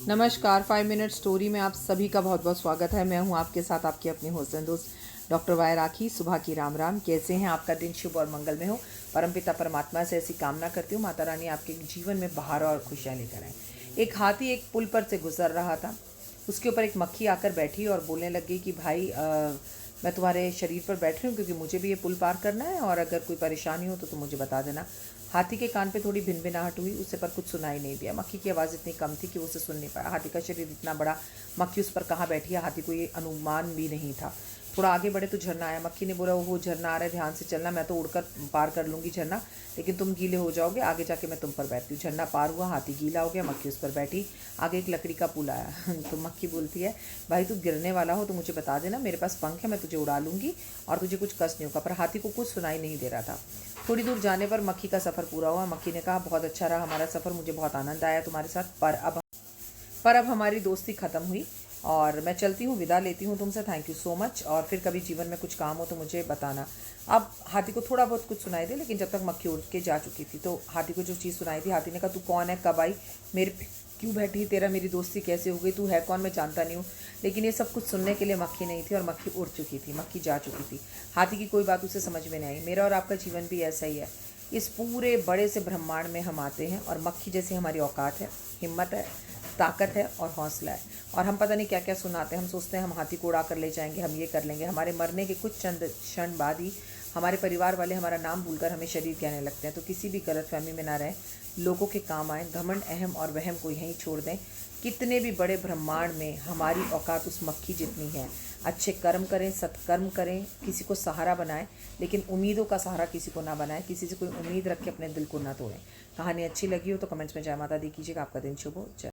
नमस्कार, 5 minute story में आप सभी का बहुत बहुत स्वागत है। मैं हूं आपके साथ आपकी अपनी हौसला दोस्त डॉक्टर वाय राखी। सुबह की राम राम। कैसे हैं? आपका दिन शुभ और मंगल में हो। परमपिता परमात्मा से ऐसी कामना करती हूँ, माता रानी आपके जीवन में बहार और खुशियाँ लेकर आए। एक हाथी एक पुल पर से गुजर रहा था। उसके ऊपर एक मक्खी आकर बैठी और बोलने लगी कि भाई मैं तुम्हारे शरीर पर बैठ रही हूँ क्योंकि मुझे भी ये पुल पार करना है, और अगर कोई परेशानी हो तो तुम मुझे बता देना। हाथी के कान पे थोड़ी भिनभिनाहट हुई, उसे पर कुछ सुनाई नहीं दिया। मक्खी की आवाज़ इतनी कम थी कि वो उसे सुन नहीं पाया। हाथी का शरीर इतना बड़ा, मक्खी उस पर कहाँ बैठी है, हाथी को ये अनुमान भी नहीं था। थोड़ा आगे बढ़े तो झरना आया। मक्खी ने बोला, वो झरना आ रहा है, ध्यान से चलना, मैं तो उड़कर पार कर लूँगी झरना, लेकिन तुम गीले हो जाओगे, आगे जाके मैं तुम पर बैठती हूँ। झरना पार हुआ, हाथी गीला हो गया, मक्खी उस पर बैठी। आगे एक लकड़ी का पुल आया तो मक्खी बोलती है, भाई तू गिरने वाला हो तो मुझे बता देना, मेरे पास पंख है, मैं तुझे उड़ा लूँगी और तुझे कुछ कष्ट नहीं होगा। पर हाथी को कुछ सुनाई नहीं दे रहा था। थोड़ी दूर जाने पर मक्खी का सफ़र पूरा हुआ। मक्खी ने कहा, बहुत अच्छा रहा हमारा सफ़र, मुझे बहुत आनंद आया तुम्हारे साथ, पर अब हमारी दोस्ती ख़त्म हुई और मैं चलती हूँ, विदा लेती हूँ तुमसे। थैंक यू सो मच, और फिर कभी जीवन में कुछ काम हो तो मुझे बताना। अब हाथी को थोड़ा बहुत कुछ सुनाई दे, लेकिन जब तक मक्खी उड़ के जा चुकी थी तो हाथी को जो चीज़ सुनाई थी, हाथी ने कहा, तू कौन है, कब आई, मेरे पे क्यों बैठी, तेरा मेरी दोस्ती कैसे हो गई, तू है कौन, मैं जानता नहीं हूँ। लेकिन ये सब कुछ सुनने के लिए मक्खी नहीं थी, और मक्खी उड़ चुकी थी, मक्खी जा चुकी थी। हाथी की कोई बात उसे समझ में नहीं आई। मेरा और आपका जीवन भी ऐसा ही है। इस पूरे बड़े से ब्रह्मांड में हम आते हैं, और मक्खी जैसी हमारी औकात है, हिम्मत है, ताकत है और हौसला है, और हम पता नहीं क्या क्या सुनाते हैं। हम सोचते हैं हम हाथी को उड़ा कर ले जाएंगे, हम ये कर लेंगे। हमारे मरने के कुछ चंद क्षण बाद ही हमारे परिवार वाले हमारा नाम भूलकर हमें शरीर कहने लगते हैं। तो किसी भी गलतफहमी में ना रहें, लोगों के काम आएँ। घमंड, अहम और वहम को यहीं छोड़ दें। कितने भी बड़े ब्रह्मांड में हमारी औकात उस मक्खी जितनी है। अच्छे कर्म करें, सत्कर्म करें, किसी को सहारा बनाएं, लेकिन उम्मीदों का सहारा किसी को ना बनाएं। किसी से कोई उम्मीद रख के अपने दिल को ना तोड़ें। कहानी अच्छी लगी हो तो कमेंट्स में जय माता दी कीजिएगा। आपका दिन शुभ हो। जय